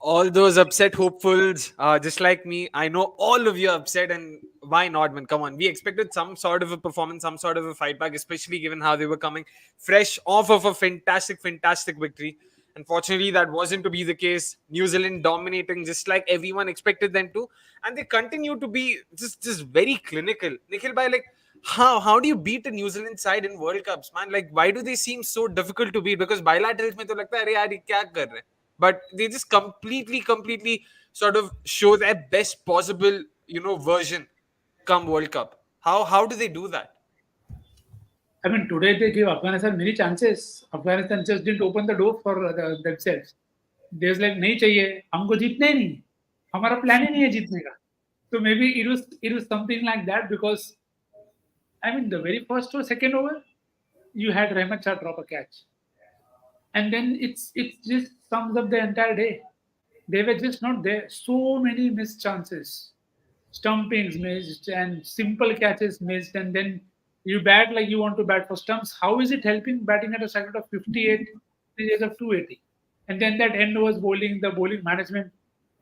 all those upset hopefuls, just like me, I know all of you are upset, and why not, man? Come on. We expected some sort of a performance, some sort of a fight back, especially given how they were coming fresh off of a fantastic, fantastic victory. Unfortunately, that wasn't to be the case. New Zealand dominating just like everyone expected them to, and they continue to be just very clinical. Nikhil, by like, how do you beat the New Zealand side in World Cups, man? Like, why do they seem so difficult to beat? Because bilaterals mein to lagta hai, अरे यार ये क्या कर रहे हैं? But they just completely sort of show their best possible, version come World Cup. How do they do that? I mean, today they gave Afghanistan many chances. Afghanistan just didn't open the door for themselves. There's like, नहीं चाहिए, हमको जीतना ही नहीं, हमारा plan ही नहीं है जीतने का. So maybe it was something like that because, I mean, the very first or second over, you had Rahmat Shah drop a catch, and then it's just sums up the entire day. They were just not there. So many missed chances, stumpings missed, and simple catches missed, and then you bat like you want to bat for stumps. How is it helping batting at a strike rate of 58, 3 days of 280? And then that end was bowling, the bowling management.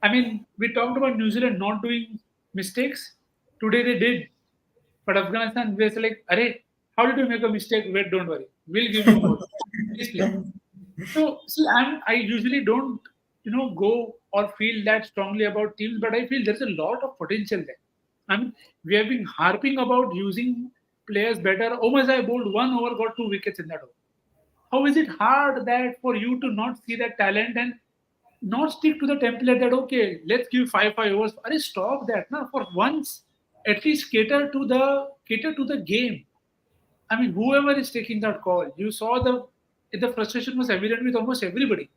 I mean, we talked about New Zealand not doing mistakes. Today they did. But Afghanistan, we were like, Arey, how did you make a mistake? Wait, don't worry. We'll give you more. Please play. So, see, I usually don't, go or feel that strongly about teams, but I feel there's a lot of potential there. I mean, we have been harping about using players better. Omazai bowled 1 over, got 2 wickets in that over. How is it hard that for you to not see that talent and not stick to the template that okay, let's give 5 overs. Arey, stop that. Now, for once, at least cater to the game. I mean, whoever is taking that call, you saw the frustration was evident with almost everybody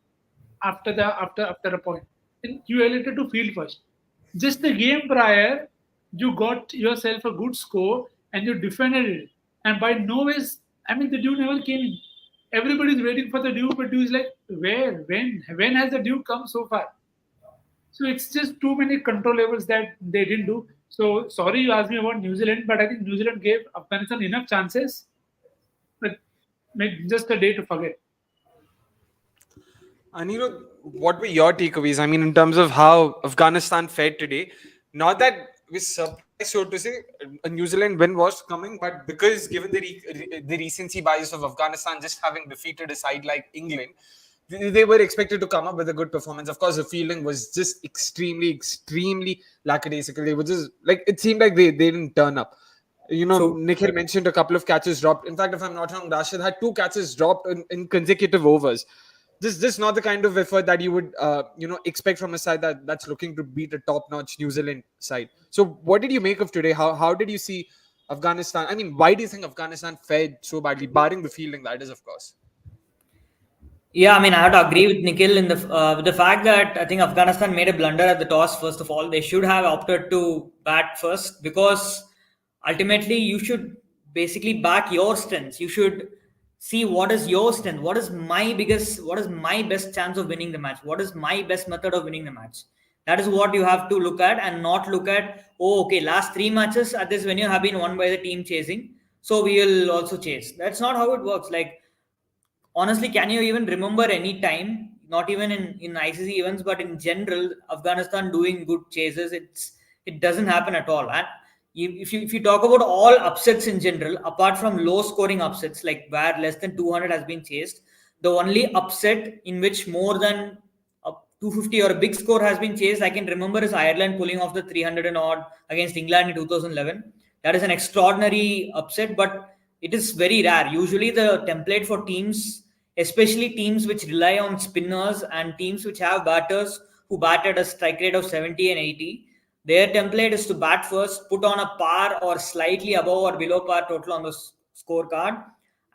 after a point. And you elected to field first. Just the game prior, you got yourself a good score and you defended it. And by no ways, I mean, the dew never came in. Everybody's waiting for the dew, but dew is like, where, when has the dew come so far? So it's just too many control levels that they didn't do. So sorry you asked me about New Zealand, but I think New Zealand gave Afghanistan enough chances, but just a day to forget. And what were your takeaways? I mean, in terms of how Afghanistan fared today, not that we surprised, so to say, a New Zealand win was coming, but because given the recency bias of Afghanistan just having defeated a side like England, they were expected to come up with a good performance. Of course, the fielding was just extremely lackadaisical. They were just like, it seemed like they didn't turn up. Nikhil mentioned a couple of catches dropped. In fact, if I'm not wrong, Rashid had 2 catches dropped in consecutive overs. This is not the kind of effort that you would expect from a side that's looking to beat a top-notch New Zealand side. So what did you make of today? How did you see Afghanistan? I mean, why do you think Afghanistan fared so badly, barring the fielding, that is, of course? Yeah, I mean, I have to agree with Nikhil in with the fact that I think Afghanistan made a blunder at the toss. First of all, they should have opted to bat first because ultimately you should basically back your strengths. You should see what is your strength, what is my best chance of winning the match, what is my best method of winning the match. That is what you have to look at, and not look at, oh, okay, last 3 matches at this venue have been won by the team chasing, so we will also chase. That's not how it works. Like, honestly, can you even remember any time, not even in ICC events, but in general, Afghanistan doing good chases? It doesn't happen at all. And if you talk about all upsets in general, apart from low scoring upsets like where less than 200 has been chased, the only upset in which more than 250 or a big score has been chased, I can remember, is Ireland pulling off the 300 and odd against England in 2011. That is an extraordinary upset, but it is very rare. Usually the template for teams, especially teams which rely on spinners and teams which have batters who bat at a strike rate of 70 and 80, their template is to bat first, put on a par or slightly above or below par total on the scorecard,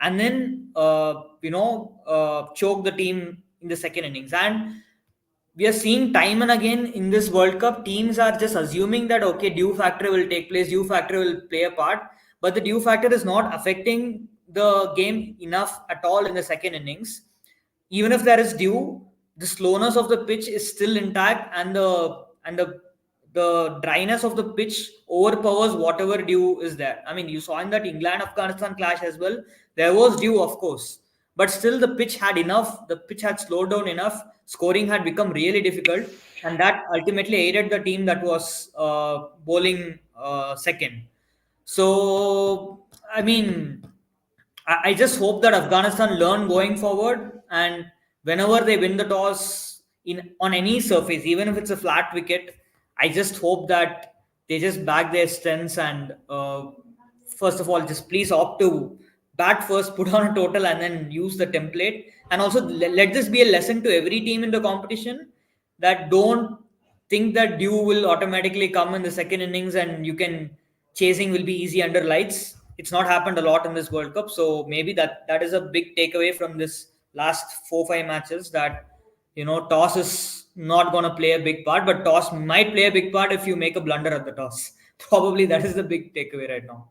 and then choke the team in the second innings. And we are seeing time and again in this World Cup, teams are just assuming that, okay, dew factor will take place, dew factor will play a part, but the dew factor is not affecting the game enough at all in the second innings. Even if there is dew, the slowness of the pitch is still intact, and the dryness of the pitch overpowers whatever dew is there. I mean, you saw in that England-Afghanistan clash as well, there was dew, of course, but still the pitch had slowed down enough, scoring had become really difficult, and that ultimately aided the team that was bowling second. So, I mean, I just hope that Afghanistan learn going forward, and whenever they win the toss in on any surface, even if it's a flat wicket, I just hope that they just back their strengths and first of all, just please opt to bat first, put on a total, and then use the template. And also let this be a lesson to every team in the competition that don't think that dew will automatically come in the second innings and you can chasing will be easy under lights. It's not happened a lot in this World Cup, so maybe that is a big takeaway from this last 4-5 matches, that toss is not going to play a big part, but toss might play a big part if you make a blunder at the toss. Probably that is the big takeaway right now.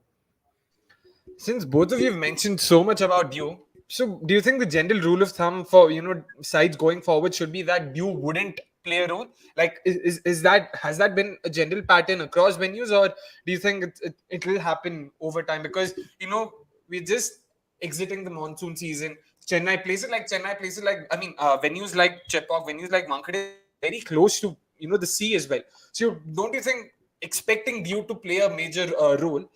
Since both of you have mentioned so much about Dew, so do you think the general rule of thumb for sides going forward should be that Dew wouldn't play a role? Like, is that, has that been a general pattern across venues, or do you think it will happen over time? Because we're just exiting the monsoon season. Chennai places like, I mean, venues like Chepauk, venues like Wankhede, very close to the sea as well. So don't you think expecting Dew to play a major role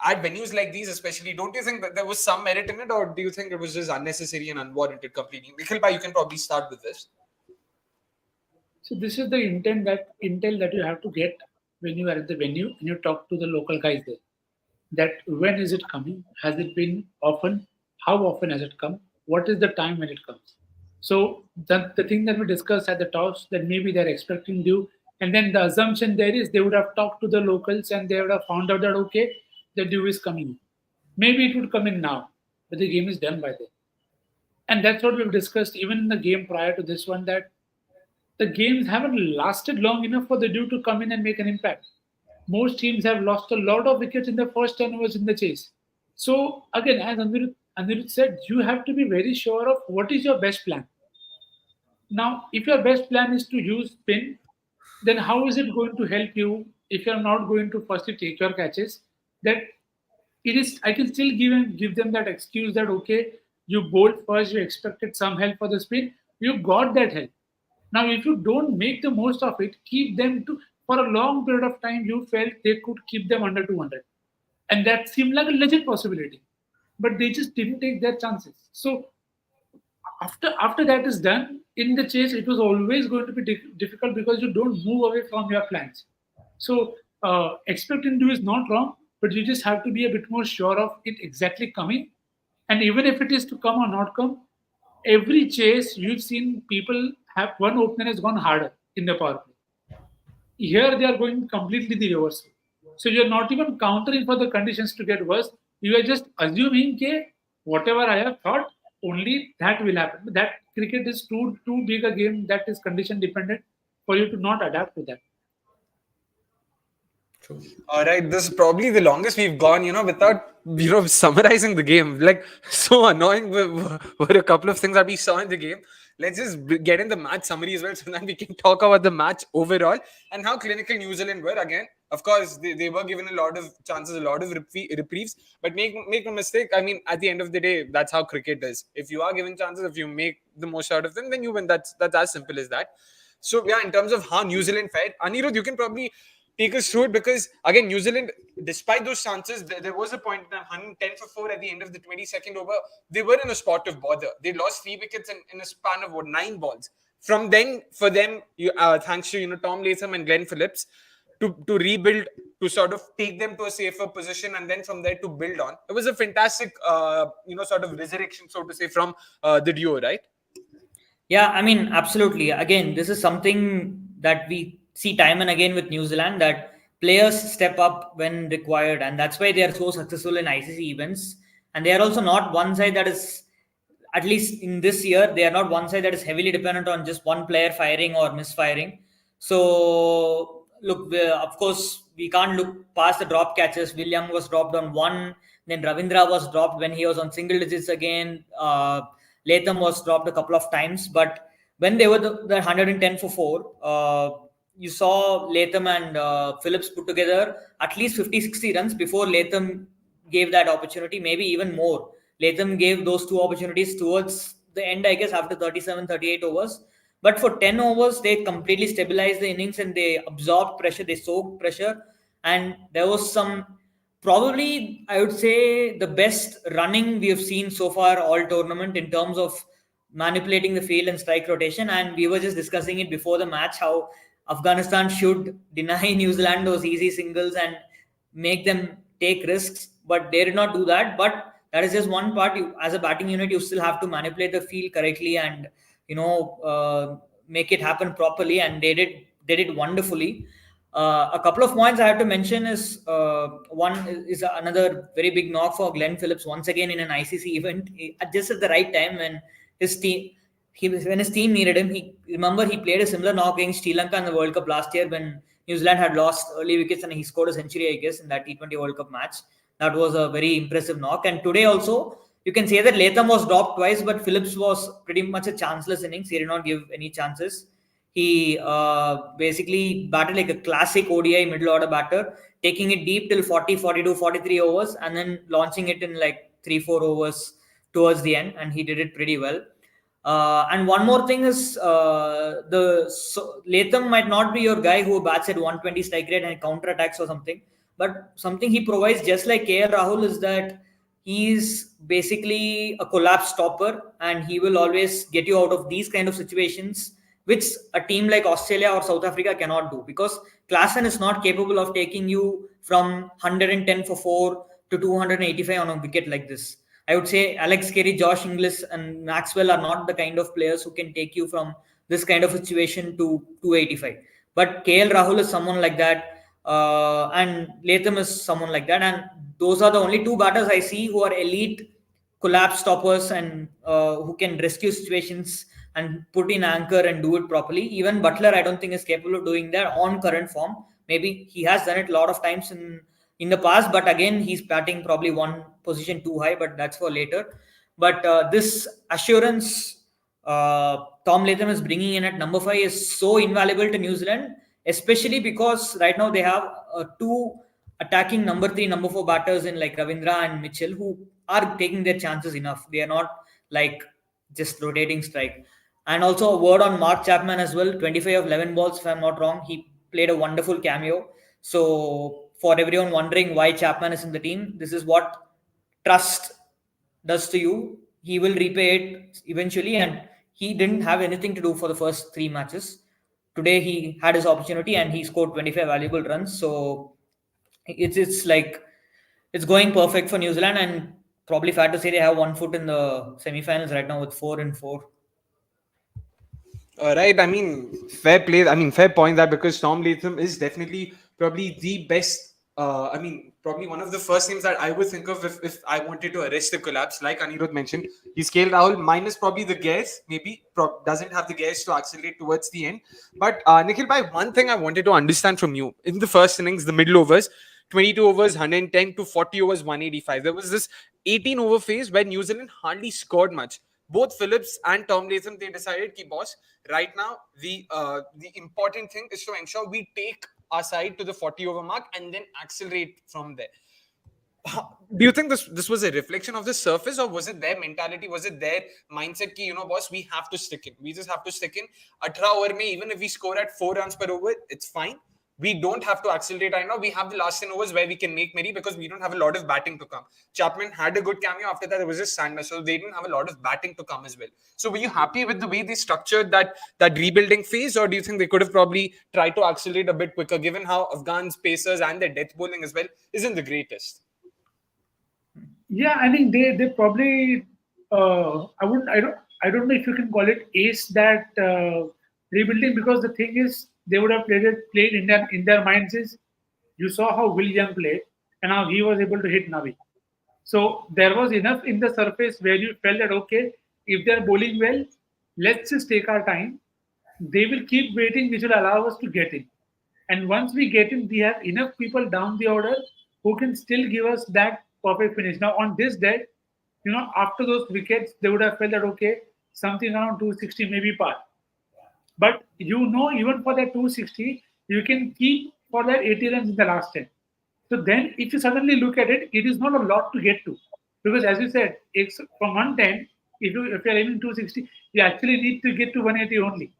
at venues like these, especially, don't you think that there was some merit in it, or do you think it was just unnecessary and unwarranted completely? Nikhil bhai, you can probably start with this. So this is the intel that you have to get when you are at the venue and you talk to the local guys there. That when is it coming? Has it been often? How often has it come? What is the time when it comes? So the thing that we discussed at the toss, that maybe they're expecting dew, and then the assumption there is they would have talked to the locals and they would have found out that okay, the dew is coming. Maybe it would come in now, but the game is done by then. And that's what we've discussed even in the game prior to this one, that the games haven't lasted long enough for the dew to come in and make an impact. Most teams have lost a lot of wickets in the first 10 overs in the chase. So again, as Anirudh said, you have to be very sure of what is your best plan. Now, if your best plan is to use spin, then how is it going to help you if you're not going to firstly take your catches? That it is, I can still give them that excuse that okay, you bowled first, you expected some help for the spin, you got that help. Now, if you don't make the most of it, keep them to for a long period of time. You felt they could keep them under 200, and that seemed like a legit possibility, but they just didn't take their chances. So after that is done in the chase, it was always going to be difficult because you don't move away from your plans. So expecting to do is not wrong, but you just have to be a bit more sure of it exactly coming. And even if it is to come or not come, every chase you've seen people have one opener has gone harder in the power play. Here they are going completely the reverse. So you're not even countering for the conditions to get worse. You are just assuming that whatever I have thought, only that will happen. But that cricket is too big a game that is condition dependent for you to not adapt to that. All right, this is probably the longest we've gone, without, summarizing the game. Like, so annoying were a couple of things that we saw in the game. Let's just get in the match summary as well, so that we can talk about the match overall and how clinical New Zealand were. Again, of course, they were given a lot of chances, a lot of reprieves, but make no mistake. I mean, at the end of the day, that's how cricket is. If you are given chances, if you make the most out of them, then you win. That's as simple as that. So yeah, in terms of how New Zealand fared, Anirudh, you can probably take us through it, because again, New Zealand, despite those chances, there was a point in 110 for 4 at the end of the 22nd over. They were in a spot of bother. They lost 3 wickets in a span of 9 balls. From then, for them, thanks to Tom Latham and Glenn Phillips, to rebuild, to sort of take them to a safer position, and then from there to build on. It was a fantastic, sort of resurrection, so to say, from the duo, right? Yeah, I mean, absolutely. Again, this is something that we see time and again with New Zealand, that players step up when required, and that's why they are so successful in ICC events. And they are also not one side that is, at least in this year, they are not one side that is heavily dependent on just one player firing or misfiring. So, look, of course, we can't look past the drop catches. William was dropped on 1, then Ravindra was dropped when he was on single digits again. Latham was dropped a couple of times, but when they were the 110 for 4, you saw Latham and Phillips put together at least 50-60 runs before Latham gave that opportunity, maybe even more. Latham gave those two opportunities towards the end, I guess, after 37, 38 overs. But for 10 overs, they completely stabilized the innings and they absorbed pressure, they soaked pressure. And there was some, probably, I would say, the best running we have seen so far all tournament in terms of manipulating the field and strike rotation. And we were just discussing it before the match how Afghanistan should deny New Zealand those easy singles and make them take risks, but they did not do that. But that is just one part. You, as a batting unit, you still have to manipulate the field correctly and make it happen properly, and they did wonderfully. A couple of points I have to mention is one is another very big knock for Glenn Phillips once again in an ICC event just at the right time when his team when his team needed him. He played a similar knock against Sri Lanka in the World Cup last year when New Zealand had lost early wickets and he scored a century, I guess, in that T20 World Cup match. That was a very impressive knock. And today also, you can say that Latham was dropped twice, but Phillips was pretty much a chanceless innings. He did not give any chances. He basically batted like a classic ODI middle order batter, taking it deep till 40, 42, 43 overs, and then launching it in like 3-4 overs towards the end. And he did it pretty well. And one more thing is Latham might not be your guy who bats at 120 strike rate and counter attacks or something, but something he provides just like KL Rahul is that he's basically a collapse stopper and he will always get you out of these kind of situations, which a team like Australia or South Africa cannot do because Klaasen is not capable of taking you from 110 for 4 to 285 on a wicket like this. I would say Alex Carey, Josh Inglis, and Maxwell are not the kind of players who can take you from this kind of situation to 285. But KL Rahul is someone like that, and Latham is someone like that. And those are the only two batters I see who are elite collapse stoppers and who can rescue situations and put in anchor and do it properly. Even Butler, I don't think is capable of doing that on current form. Maybe he has done it a lot of times in the past, but again he's batting probably one position too high, but that's for later. But this assurance Tom Latham is bringing in at number 5 is so invaluable to New Zealand, especially because right now they have two attacking number 3 number 4 batters in like Ravindra and Mitchell who are taking their chances enough. They are not like just rotating strike. And also a word on Mark Chapman as well, 25 of 11 balls if I'm not wrong. He played a wonderful cameo. So for everyone wondering why Chapman is in the team, this is what trust does to you. He will repay it eventually, and he didn't have anything to do for the first 3 matches. Today he had his opportunity and he scored 25 valuable runs. So it's like it's going perfect for New Zealand, and probably fair to say they have one foot in the semi-finals right now with 4-4. Right. I mean, fair play. I mean, fair point that because Tom Latham is definitely probably the best. I mean, probably one of the first things that I would think of if I wanted to arrest the collapse, like Anirudh mentioned. He's KL Rahul minus probably the gas, maybe doesn't have the gas to accelerate towards the end. But Nikhil, by one thing I wanted to understand from you in the first innings, the middle overs, 22 overs, 110 to 40 overs, 185. There was this 18 over phase where New Zealand hardly scored much. Both Phillips and Tom Latham, they decided, "Ki boss, right now the important thing is to ensure we take our side to the 40 over mark and then accelerate from there." Do you think this was a reflection of the surface, or was it their mentality? Was it their mindset? Ki, boss, we have to stick in. We just have to stick in. 18 over mein, even if we score at 4 runs per over, it's fine. We don't have to accelerate right now. We have the last 10 overs where we can make merry because we don't have a lot of batting to come. Chapman had a good cameo. After that, it was just Sanders. So they didn't have a lot of batting to come as well. So were you happy with the way they structured that rebuilding phase, or do you think they could have probably tried to accelerate a bit quicker, given how Afghans, pacers, and their death bowling as well isn't the greatest? Yeah, I think they probably I don't know if you can call it ace that rebuilding, because the thing is they would have played in their minds is you saw how Will Young played and how he was able to hit Navi. So there was enough in the surface where you felt that okay, if they're bowling well, let's just take our time. They will keep waiting, which will allow us to get in. And once we get in, we have enough people down the order who can still give us that perfect finish. Now, on this day, after those wickets, they would have felt that, okay, something around 260 maybe par. But even for that 260, you can keep for that 80 runs in the last 10. So then, if you suddenly look at it, it is not a lot to get to. Because as you said, it's from 110, if you're aiming 260, you actually need to get to 180 only.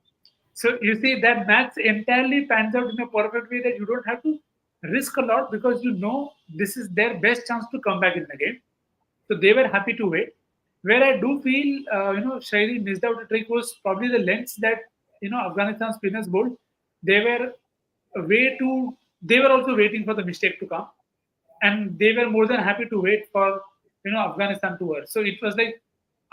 So you see that maths entirely pans out in a perfect way that you don't have to risk a lot because you know this is their best chance to come back in the game. So they were happy to wait. Where I do feel, Shairi missed out a trick was probably the lengths that Afghanistan spinners bowled. They were way too. They were also waiting for the mistake to come, and they were more than happy to wait for Afghanistan to work. So it was like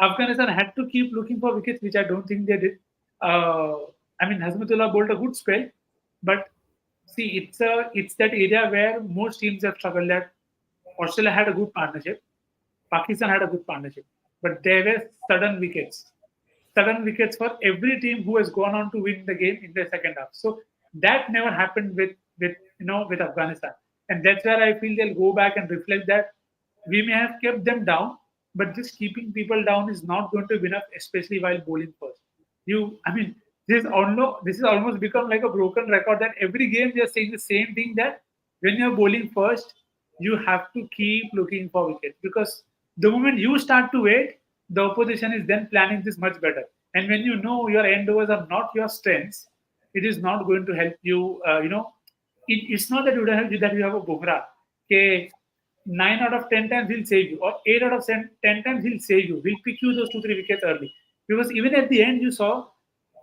Afghanistan had to keep looking for wickets, which I don't think they did. Uh, I mean, Hazmatullah bowled a good spell, but see, it's that area where most teams have struggled at. Australia had a good partnership. Pakistan had a good partnership, but there were sudden wickets for every team who has gone on to win the game in the second half. So that never happened with Afghanistan, and that's where I feel they'll go back and reflect that we may have kept them down, but just keeping people down is not going to be enough, especially while bowling first. I mean, this is almost become like a broken record that every game they are saying the same thing that when you're bowling first, you have to keep looking for wickets because the moment you start to wait, the opposition is then planning this much better. And when you know your end overs are not your strengths, it is not going to help you. It's not that that you have a Bumrah. Okay, 9 out of 10 times he'll save you, or 8 out of 10 times he'll save you. He'll pick you those 2-3 wickets early. Because even at the end, you saw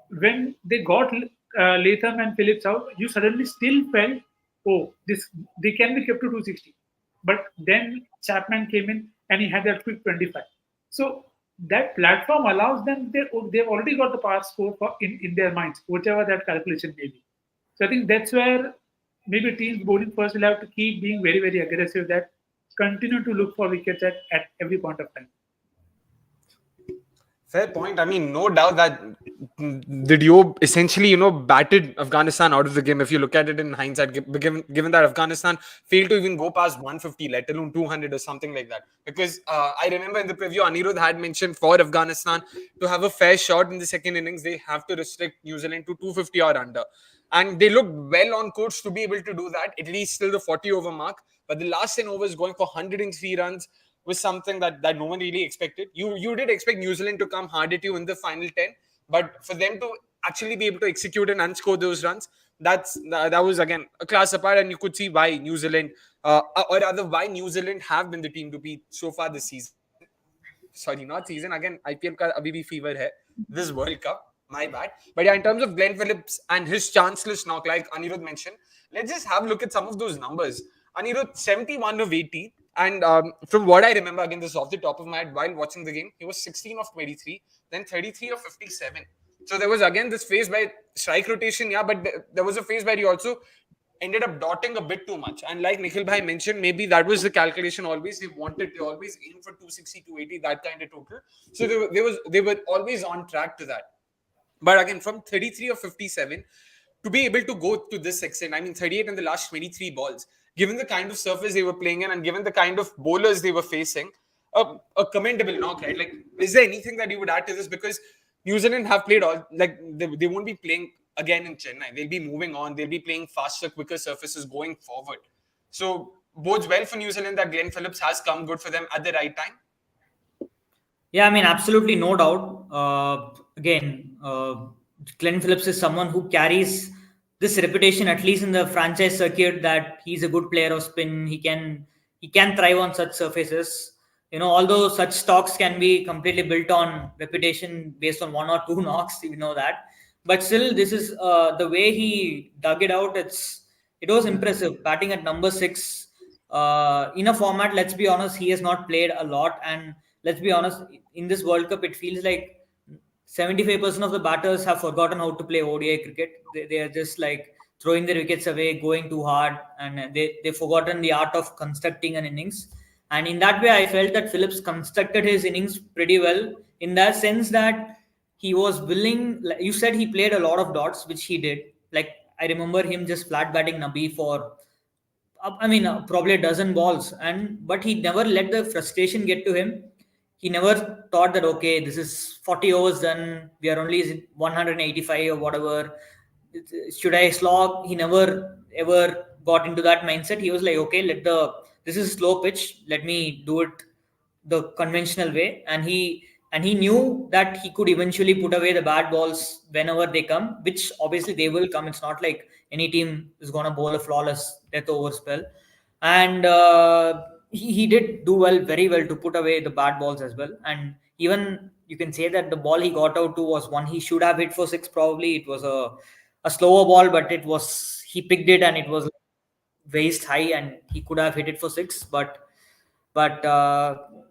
when they got Latham and Phillips out, you suddenly still felt, oh, this they can be kept to 260. But then Chapman came in and he had that quick 25. So that platform allows them, they've already got the power score in their minds, whichever that calculation may be. So I think that's where maybe teams bowling first will have to keep being very, very aggressive, that continue to look for wickets at every point of time. Fair point. I mean, no doubt that the duo essentially, batted Afghanistan out of the game. If you look at it in hindsight, given that Afghanistan failed to even go past 150, let alone 200 or something like that. Because I remember in the preview, Anirudh had mentioned for Afghanistan to have a fair shot in the second innings, they have to restrict New Zealand to 250 or under. And they looked well on course to be able to do that, at least till the 40 over mark. But the last 10 overs going for 103 runs was something that no one really expected. You did expect New Zealand to come hard at you in the final 10, but for them to actually be able to execute and unscore those runs, that was again a class apart, and you could see why New Zealand, or rather why New Zealand have been the team to beat so far this season. Sorry, not season. Again, IPL ka abhi bhi fever hai. This World Cup, my bad. But yeah, in terms of Glenn Phillips and his chanceless knock, like Anirudh mentioned, let's just have a look at some of those numbers. Anirudh, 71 of 80. And from what I remember, again, this is off the top of my head, while watching the game, he was 16 of 23, then 33 of 57. So there was, again, this phase by strike rotation, yeah, but there was a phase where he also ended up dotting a bit too much. And like Nikhil Bhai mentioned, maybe that was the calculation always. They always aim for 260, 280, that kind of total. So they were always on track to that. But again, from 33 or 57, to be able to go to this extent, I mean, 38 in the last 23 balls, given the kind of surface they were playing in and given the kind of bowlers they were facing, a commendable knock, right? Like, is there anything that you would add to this? Because New Zealand have played all, like, they won't be playing again in Chennai. They'll be moving on. They'll be playing faster, quicker surfaces going forward. So, bodes well for New Zealand that Glenn Phillips has come good for them at the right time. Yeah, I mean, absolutely no doubt. Again, Glenn Phillips is someone who carries this reputation, at least in the franchise circuit, that he's a good player of spin. He can thrive on such surfaces. Although such stocks can be completely built on reputation based on 1 or 2 knocks, we know that. But still, this is the way he dug it out. It was impressive. Batting at number 6 in a format, let's be honest, he has not played a lot, and let's be honest, in this World Cup, it feels like 75% of the batters have forgotten how to play ODI cricket. They are just like throwing their wickets away, going too hard, and they've forgotten the art of constructing an innings. And in that way, I felt that Phillips constructed his innings pretty well, in that sense that he was willing. Like you said, he played a lot of dots, which he did. Like, I remember him just flat batting Nabi for, probably a dozen balls, but he never let the frustration get to him. He never thought that, okay, this is 40 overs done, we are only 185 or whatever, should I slog? He never ever got into that mindset. He was like, okay, this is a slow pitch, let me do it the conventional way, and he knew that he could eventually put away the bad balls whenever they come, which obviously they will come. It's not like any team is gonna bowl a flawless death over spell, and he did do well, very well, to put away the bad balls as well. And even you can say that the ball he got out to was one he should have hit for six. Probably it was a slower ball, but it was, he picked it and it was waist high, and he could have hit it for six. But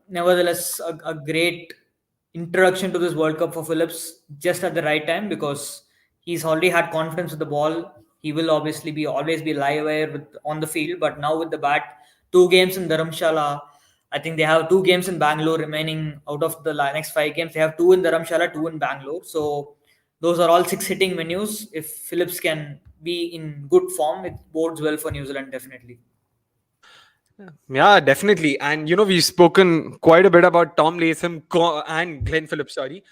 nevertheless, a great introduction to this World Cup for Phillips, just at the right time, because he's already had confidence with the ball. He will obviously be always be live wire with on the field, but now with the bat, 2 games in Dharamshala. I think they have 2 games in Bangalore remaining out of the next 5 games. They have 2 in Dharamshala, 2 in Bangalore. So those are all 6 hitting venues. If Phillips can be in good form, it bodes well for New Zealand, definitely. Yeah, definitely. And we've spoken quite a bit about Tom Latham and Glenn Phillips. Sorry.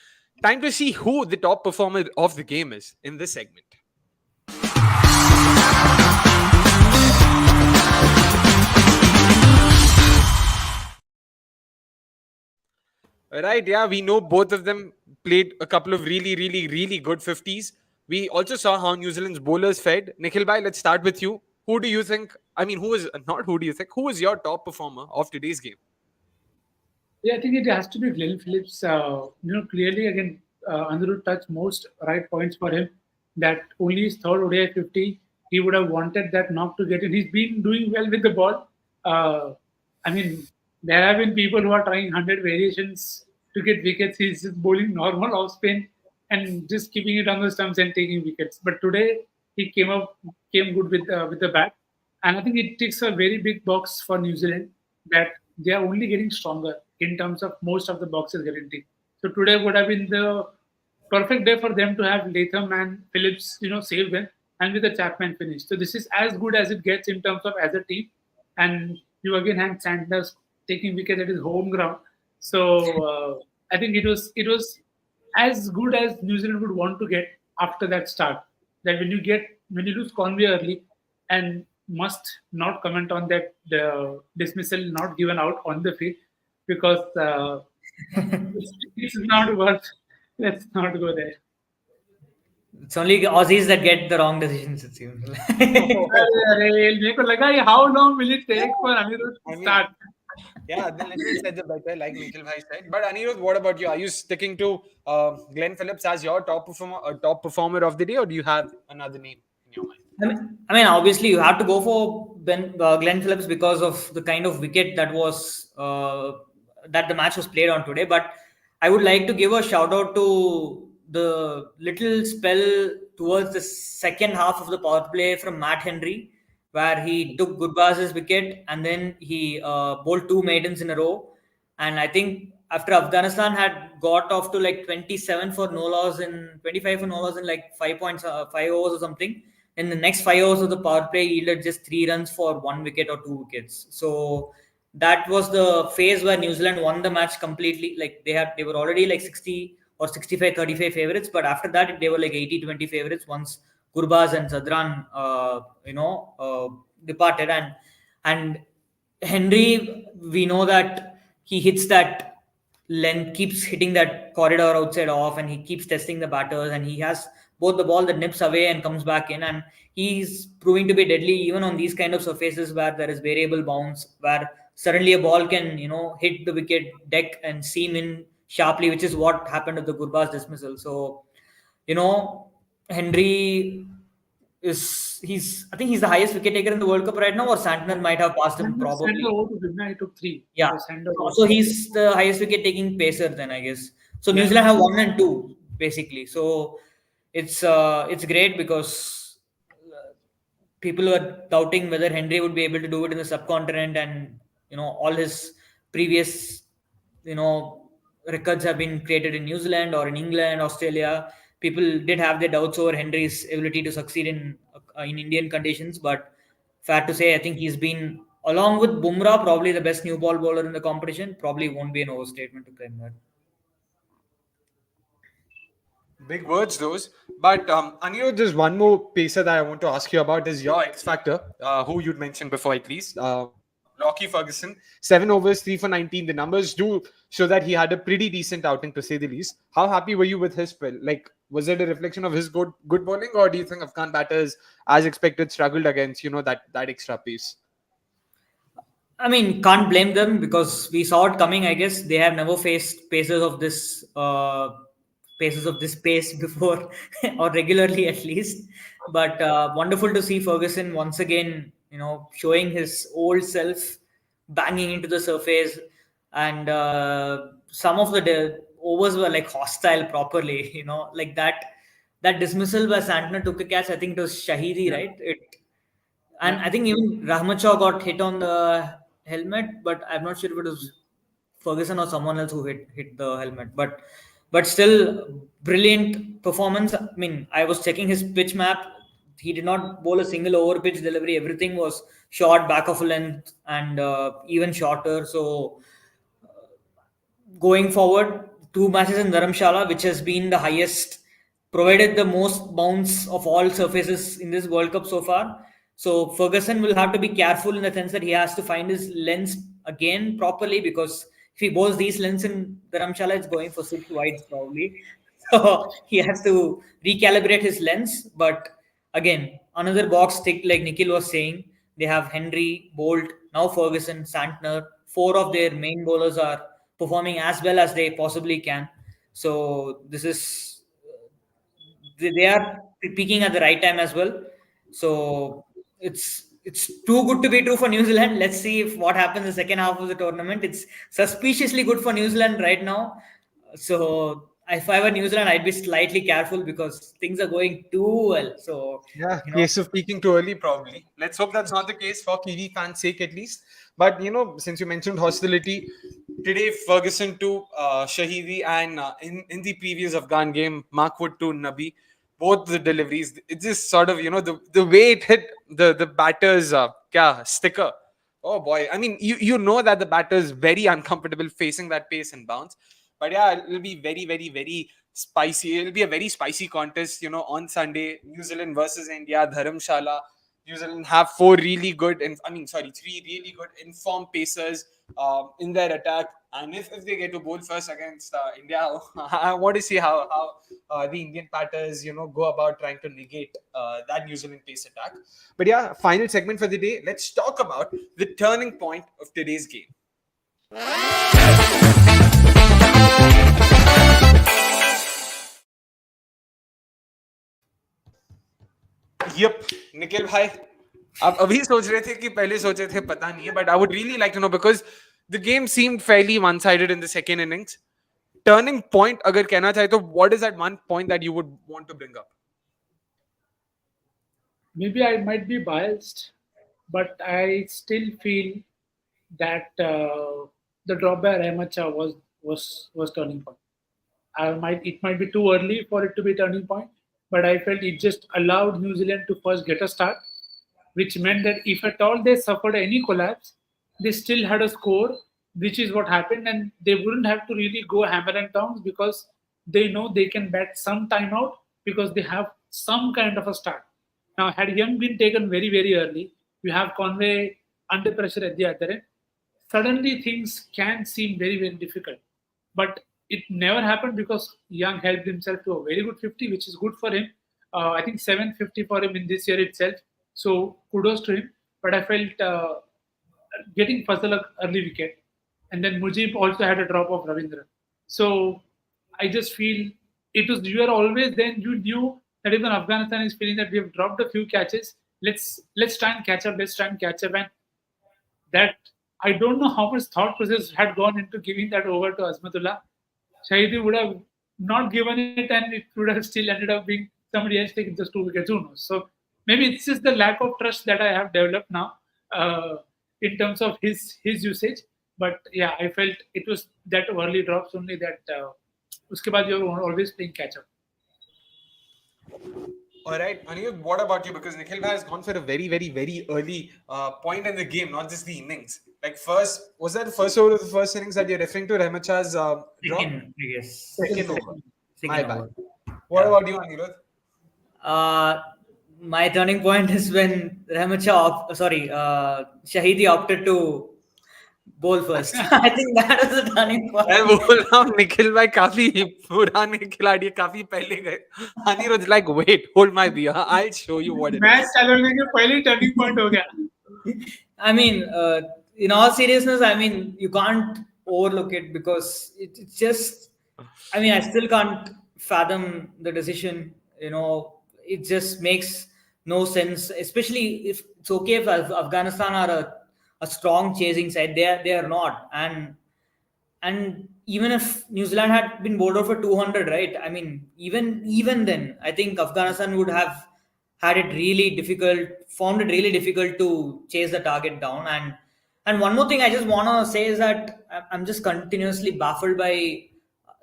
Time to see who the top performer of the game is in this segment. Right, yeah, we know both of them played a couple of really, really, really good 50s. We also saw how New Zealand's bowlers fared. Nikhil bhai, let's start with you. Who do you think? I mean, who is not who do you think? Who is your top performer of today's game? Yeah, I think it has to be Glenn Phillips. Clearly, again, Anirudh touched most right points for him. That only his third ODI 50, he would have wanted that knock to get in. He's been doing well with the ball. I mean, there have been people who are trying 100 variations to get wickets. He's just bowling normal off spin and just keeping it on the stumps and taking wickets. But today he came good with the bat, and I think it ticks a very big box for New Zealand that they are only getting stronger in terms of most of the boxes guaranteed. So today would have been the perfect day for them to have Latham and Phillips, save them, and with the Chapman finish. So this is as good as it gets in terms of as a team. And you again had Sanders taking wicket at his home ground. So I think it was as good as New Zealand would want to get after that start. That when you lose Conway early, and must not comment on that the dismissal not given out on the field, because it's not worth. Let's not go there. It's only Aussies that get the wrong decisions, it seems. अरे, मेरे को लगा ये how long will it take for Anirudh to start? Yeah, then let me say the better, like Nikhil bhai said. But Anirudh, what about you? Are you sticking to Glenn Phillips as your top performer of the day, or do you have another name in your mind? Obviously, you have to go for Glenn Phillips because of the kind of wicket that that the match was played on today. But I would like to give a shout out to the little spell towards the second half of the power play from Matt Henry, where he took Gurbaz's wicket and then he bowled 2 maidens in a row. And I think after Afghanistan had got off to like 27 for no loss in 25 for no loss in like 5 overs or something, in the next 5 overs of the power play yielded just 3 runs for 1 wicket or 2 wickets. So that was the phase where New Zealand won the match completely. Like they were already like 60 or 65-35 favorites, but after that they were like 80-20 favorites once Gurbaz and Zadran departed. And Henry, we know that he hits that length, keeps hitting that corridor outside off, and he keeps testing the batters, and he has both the ball that nips away and comes back in, and he's proving to be deadly even on these kind of surfaces where there is variable bounce, where suddenly a ball can hit the wicket deck and seam in sharply, which is what happened with the Gurbaz dismissal. So Henry I think he's the highest wicket taker in the World Cup right now, or Santner might have passed him probably. He took 3. Yeah. So he's the highest wicket taking pacer then, I guess. So New Zealand have 1 and 2 basically. So it's great because people were doubting whether Henry would be able to do it in the subcontinent, and all his previous records have been created in New Zealand or in England, Australia. People did have their doubts over Henry's ability to succeed in Indian conditions, but fair to say, I think he's been, along with Bumrah, probably the best new ball bowler in the competition. Probably won't be an overstatement to claim that. Big words, those. But Anirudh, there's one more pacer that I want to ask you about is your X Factor, who you'd mentioned before, please. Lockie Lockie Ferguson. 7 overs, 3 for 19. The numbers do show that he had a pretty decent outing, to say the least. How happy were you with his spell? Like, was it a reflection of his good bowling, or do you think Afghan batters, as expected, struggled against that extra pace? I mean, can't blame them because we saw it coming. I guess they have never faced paces of this pace before, or regularly at least. But wonderful to see Ferguson once again, showing his old self, banging into the surface, and some of the overs were like hostile properly. Like that dismissal by Santner took a catch. I think it was Shahidi, Yeah. right? And Yeah. I think even Rahmat Shah got hit on the helmet, but I'm not sure if it was Ferguson or someone else who hit the helmet. But still, brilliant performance. I mean, I was checking his pitch map. He did not bowl a single over pitch delivery. Everything was short, back of a length, and even shorter. So going forward, 2 matches in Dharamshala, which has been the highest, provided the most bounce of all surfaces in this World Cup so far. So Ferguson will have to be careful in the sense that he has to find his lens again properly, because if he bowls these lengths in Dharamshala, it's going for 6 wides probably. So he has to recalibrate his lens. But again, another box tick, like Nikhil was saying. They have Henry, Bolt, now Ferguson, Santner. Four of their main bowlers are performing as well as they possibly can. So this is they are peaking at the right time as well. So it's too good to be true for New Zealand. Let's see if what happens in the second half of the tournament. It's suspiciously good for New Zealand right now. So if I were New Zealand, I'd be slightly careful because things are going too well. So Yeah, case of peaking too early, probably. Let's hope that's not the case for Kiwi fans' sake, at least. But since you mentioned hostility, today Ferguson to Shahidi, and in the previous Afghan game, Markwood to Nabi, both the deliveries, it's just sort of the way it hit the batter's sticker. Oh boy, I mean you know that the batter is very uncomfortable facing that pace and bounce. But yeah, it'll be very, very, very spicy. It'll be a very spicy contest, on Sunday. New Zealand versus India, Dharamshala. New Zealand have three really good informed pacers in their attack. And if they get to bowl first against India, I want to see how the Indian batters, go about trying to negate that New Zealand pace attack. But yeah, final segment for the day. Let's talk about the turning point of today's game. Yep, Nikhil भाई आप अभी सोच रहे थे कि पहले सोचे थे पता नहीं है, but I would really like to know because the game seemed fairly one-sided in the second innings. Turning point अगर कहना चाहे तो what is that one point that you would want to bring up? Maybe I might be biased, but I still feel that the drop by Ramacha was turning point. It might be too early for it to be turning point, but I felt it just allowed New Zealand to first get a start, which meant that if at all they suffered any collapse, they still had a score, which is what happened, and they wouldn't have to really go hammer and tongs because they know they can bat some time out because they have some kind of a start. Now, had Young been taken very, very early, you have Conway under pressure at the other end, suddenly things can seem very, very difficult. But it never happened because Young helped himself to a very good 50, which is good for him. I think 750 for him in this year itself. So kudos to him. But I felt getting Fazal a early wicket. And then Mujib also had a drop of Ravindra. So I just feel you are always then you knew that even Afghanistan is feeling that we have dropped a few catches. Let's try and catch up. Let's try and catch up. And that I don't know how much thought process had gone into giving that over to Azmatullah. Shahidi would have not given it, and it would have still ended up being somebody else taking just 2 wickets. Who knows? So maybe it's just the lack of trust that I have developed now in terms of his usage. But yeah, I felt it was that early drops only that. Uske baad you're always playing catch up. All right, Anirudh, what about you? Because Nikhil Bhai has gone for a very, very, very early point in the game, not just the innings. Like was that the first over of the first innings that you're referring to, Rehmatshah's drop? Yes. Second over. My Second bad. over. What about you, Anirudh? My turning point is when Shahidi opted to bowl first. I think that is the turning point. मैं बोल रहा हूँ निखिल भाई काफी पुराने खिलाड़ी काफी पहले गए. Anirudh was like, wait, hold my beer. I'll show you what it match is. चालू होने के पहले टर्निंग पॉइंट हो गया. I mean, in all seriousness, I mean, you can't overlook it because it's just, I mean, I still can't fathom the decision. It just makes no sense, especially if it's okay if Afghanistan are a strong chasing side. They are not. And even if New Zealand had been bowled out for 200, right? I mean, even then, I think Afghanistan would have had it really difficult, found it really difficult to chase the target down. And one more thing I just want to say is that I'm just continuously baffled by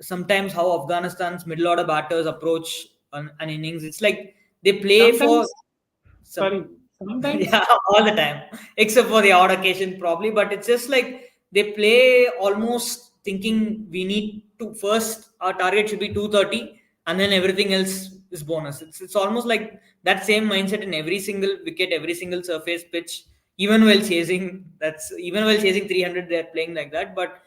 sometimes how Afghanistan's middle order batters approach an innings. It's like they play for Sometimes, some, sorry, sometimes yeah, all the time, except for the odd occasion, probably. But it's just like they play almost thinking we need to first, our target should be 230, and then everything else is bonus. It's almost like that same mindset in every single wicket, every single surface pitch, even while chasing. That's even while chasing 300, they're playing like that. But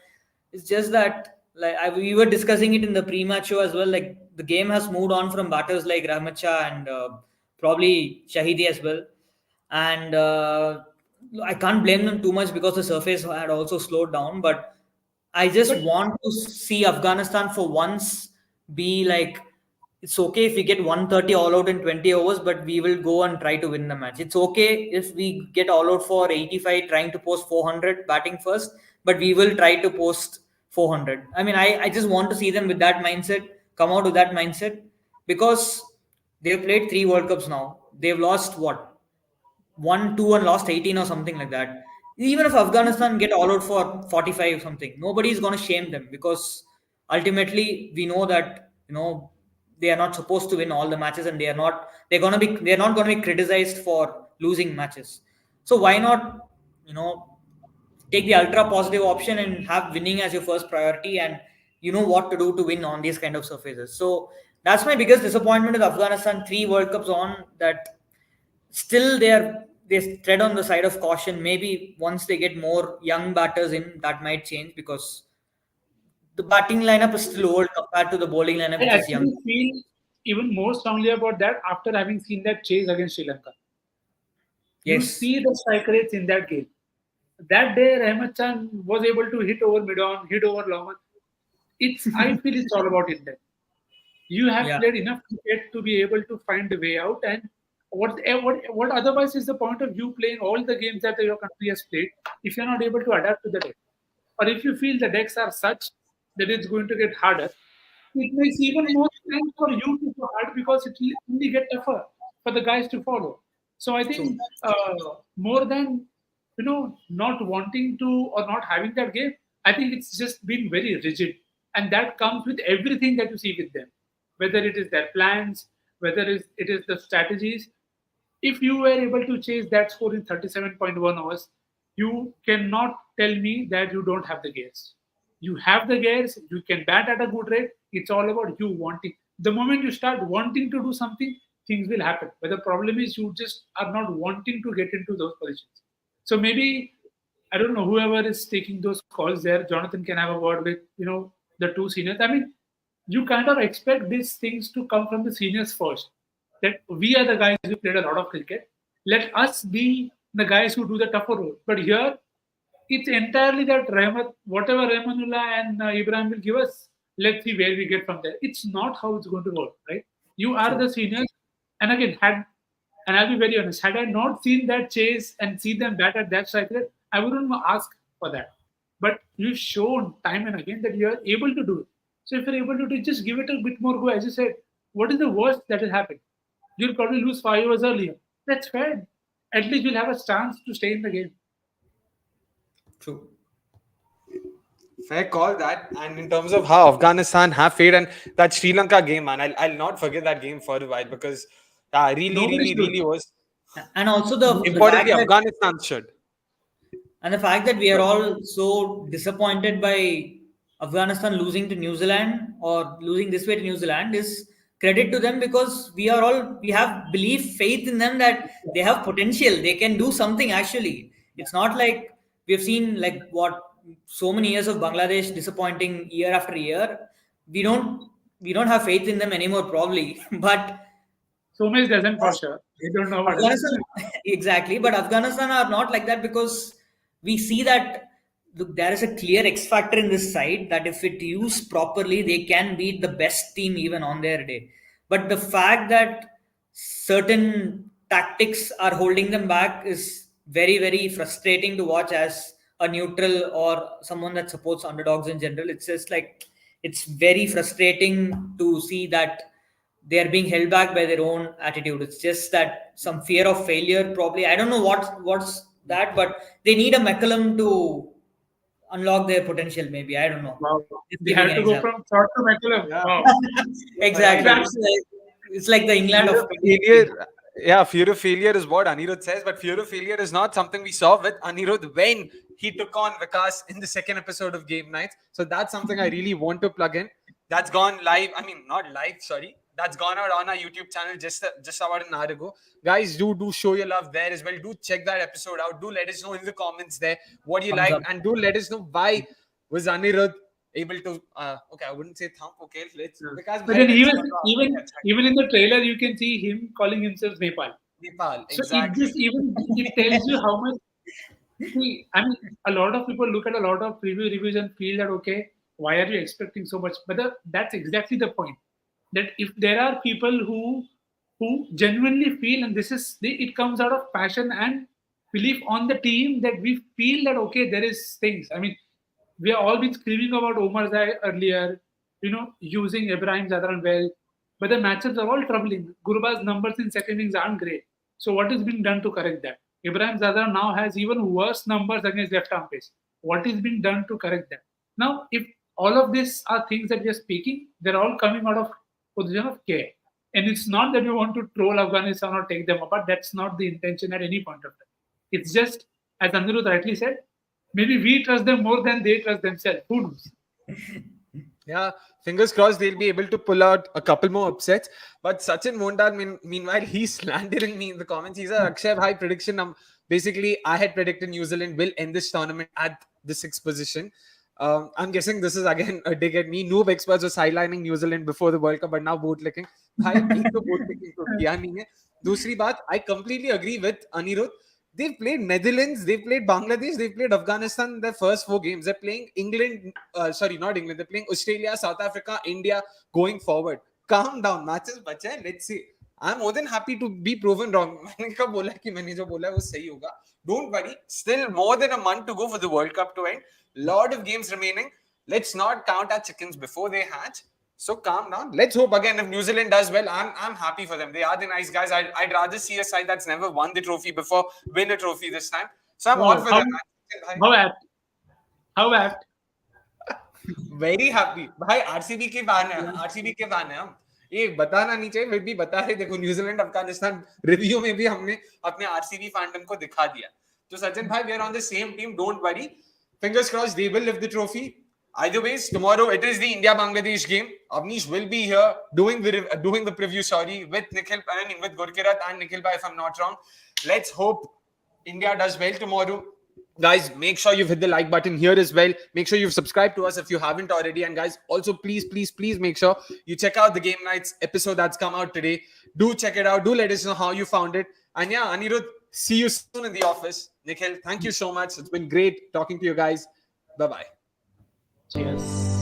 it's just that, like we were discussing it in the pre-match show as well. Like the game has moved on from batters like Rahmat Shah and probably Shahidi as well, and I can't blame them too much because the surface had also slowed down. But I just but want to see Afghanistan for once be like, it's okay if we get 130 all out in 20 overs, but we will go and try to win the match. It's okay if we get all out for 85, trying to post 400 batting first, but we will try to post 400. I mean, I just want to see them with that mindset, come out with that mindset, because they've played 3 World Cups now. They've lost what? 1-2 and lost 18 or something like that. Even if Afghanistan get all out for 45 something, nobody is going to shame them, because ultimately we know that they are not supposed to win all the matches, and they're not going to be criticized for losing matches. So why not take the ultra positive option and have winning as your first priority, and you know what to do to win on these kind of surfaces. So that's my biggest disappointment with Afghanistan. 3 World Cups on, that still they tread on the side of caution. Maybe once they get more young batters in, that might change, because the batting lineup is still old compared to the bowling lineup, I which is young. actually feel even more strongly about that after having seen that chase against Sri Lanka. You Yes. see the strike rates in that game. That day, Rahmat Chan was able to hit over mid-on, hit over long on. I feel it's all about intent. You have Yeah. played enough cricket to be able to find a way out. And what otherwise is the point of you playing all the games that your country has played if you're not able to adapt to the deck? Or if you feel the decks are such that it's going to get harder, it makes even more sense for you to go hard because it will only get tougher for the guys to follow. So I True. think more than not wanting to or not having that game, I think it's just been very rigid, and that comes with everything that you see with them, whether it is their plans, whether it is the strategies. If you were able to chase that score in 37.1 hours, you cannot tell me that you don't have the gears. You have the gears, you can bat at a good rate. It's all about you wanting. The moment you start wanting to do something, things will happen. But the problem is you just are not wanting to get into those positions. So maybe I don't know whoever is taking those calls there. Jonathan can have a word with the two seniors. I mean, you kind of expect these things to come from the seniors first. That we are the guys who played a lot of cricket. Let us be the guys who do the tougher role. But here, it's entirely that Rahmat, whatever Rahmanullah and Ibrahim will give us, let's see where we get from there. It's not how it's going to work, right? You are True. the seniors, and again, and I'll be very honest, had I not seen that chase and see them bat at that strike rate, I wouldn't ask for that. But you've shown time and again that you are able to do it. So if you're able to do it, just give it a bit more go. As you said, what is the worst that will happen? You'll probably lose 5 hours earlier. That's fair. At least you'll have a chance to stay in the game. True. Fair call that. And in terms of how Afghanistan have failed, and that Sri Lanka game, man, I'll not forget that game for a while because Nobody should. really was. And also the fact Importantly, that Afghanistan should. we are But all so disappointed by Afghanistan losing to New Zealand, or losing this way to New Zealand, is credit to them, because we have belief, faith in them that they have potential. They can do something actually. It's not like we've seen like what so many years of Bangladesh disappointing year after year, we don't have faith in them anymore, probably. But Somesh doesn't for sure. I don't know about Afghanistan, others. exactly, but Afghanistan are not like that because we see that look, there is a clear X factor in this side that if it used properly, they can beat the best team even on their day. But the fact that certain tactics are holding them back is very, very frustrating to watch as a neutral or someone that supports underdogs in general. It's just like it's very frustrating to see that they are being held back by their own attitude. It's just that some fear of failure, probably. I don't know what's that, but they need a McCullum to unlock their potential. Maybe I don't know. Wow. Just They giving had an to go example. from short to McCullum. Yeah. Wow. Exactly. Right. It's like the England Fear of of 2018. failure. Yeah, fear of failure is what Anirudh says, but fear of failure is not something we saw with Anirudh when he took on Vikas in the second episode of Game Nights. So that's something I really want to plug in. That's gone live. I mean, not live, sorry. That's gone out on our YouTube channel just about an hour ago. Guys, do show your love there as well. Do check that episode out. Do let us know in the comments there what you Thumbs liked, up. and do let us know why was Anirudh able to. Okay, I wouldn't say thump. Okay, let's because But bhai, then let's even in the trailer, you can see him calling himself Nepal. Nepal, So it exactly. just even it tells you how much. See, I mean, a lot of people look at a lot of preview reviews and feel that okay, why are you expecting so much? But that's exactly the point. That if there are people who genuinely feel, and it comes out of passion and belief on the team that we feel that okay, there is things. I mean, we have all been screaming about Omar Zai earlier, using Ibrahim Zadran well, but the matches are all troubling. Guruba's numbers in second innings aren't great. So what is being done to correct that? Ibrahim Zadran now has even worse numbers against left arm pace. What is being done to correct that? Now, if all of these are things that we are speaking, they're all coming out of position of care. And it's not that we want to troll Afghanistan or take them apart. That's not the intention at any point of time. It's just, as Anirudh rightly said, maybe we trust them more than they trust themselves. Who knows? Yeah, fingers crossed they'll be able to pull out a couple more upsets. But Sachin Mondal, meanwhile, he's slandering me in the comments. He's a Akshay high prediction. Basically, I had predicted New Zealand will end this tournament at the sixth position. I'm guessing this is again a dig at me. Noob experts were sidelining New Zealand before the World Cup, but now boat licking. भाई एक तो boat licking तो किया नहीं है. दूसरी बात, I completely agree with Anirudh. They've played Netherlands, they've played Bangladesh, they've played Afghanistan in their first 4 games. They're playing England, sorry, not England. They're playing Australia, South Africa, India going forward. Calm down, matches बचे हैं. Let's see. I'm more than happy to be proven wrong. मैंने कब बोला कि मैंने जो बोला है वो सही होगा. Don't worry. Still more than a month to go for the World Cup to end. Lot of games remaining. Let's not count our chickens before they hatch. So calm down. Let's hope again if New Zealand does well. I'm happy for them. They are the nice guys. I'd rather see a side that's never won the trophy before win a trophy this time. So I'm all for how, them. how apt? How apt? Very happy. भाई RCB के fan है. RCB के fan है हम. ये बताना नहीं चाहिए फिर भी बता रहे. देखो न्यूजीलैंड अफगानिस्तान रिव्यू में भी हमने अपने आरसीबी फैंडम को दिखा दिया. तो सचिन भाई, we are on the same team. Don't worry. Fingers crossed they will lift the trophy. Either ways, tomorrow it is the India-Bangladesh game. Avnish will be here doing the preview. Sorry, with Nikhil and with Gurkirat and Nikhil bhai, if I'm not wrong. Let's hope India does well tomorrow. Guys, make sure you've hit the like button here as well. Make sure you've subscribed to us if you haven't already. And guys, also please make sure you check out the Game Nights episode that's come out today. Do check it out. Do let us know how you found it. And yeah, Anirudh, see you soon in the office. Nikhil, thank you so much. It's been great talking to you guys. Bye-bye. Cheers.